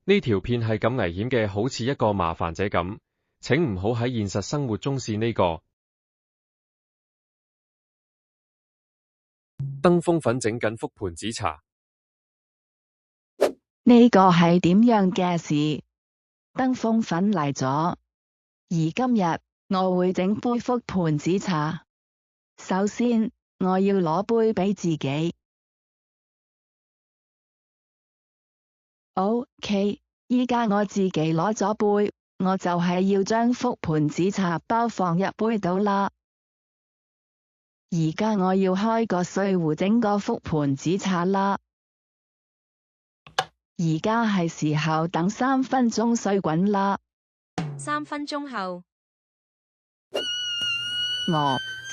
呢條片係咁危險嘅，好似一個麻煩者咁，請唔好喺現實生活中試呢個。登封粉整緊覆盆子茶。呢個係點樣嘅事？登封粉嚟咗，而今日我會整杯覆盆子茶。首先，我要攞杯俾自己。OK， 依家我自己攞咗杯，我就係要將覆盆子茶包放入杯度啦。而家我要開個水壺整個覆盆子茶啦。而家係時候等3分鐘水滾啦。3分鐘後，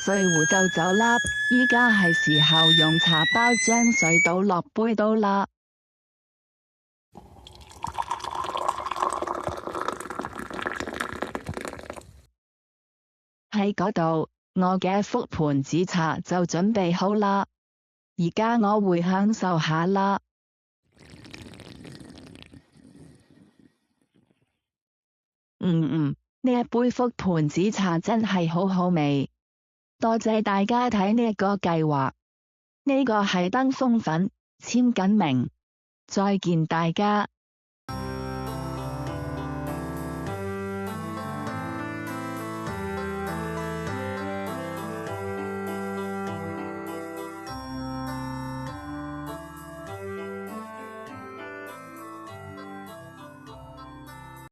水壺就走啦。依家係時候用茶包將水倒落杯度啦。喺嗰度，我嘅覆盆子茶就準備好啦。而家我會享受下啦。呢一杯覆盆子茶真係好好味。多謝大家睇呢一個計劃。呢個係登封粉，簽緊名。再見大家。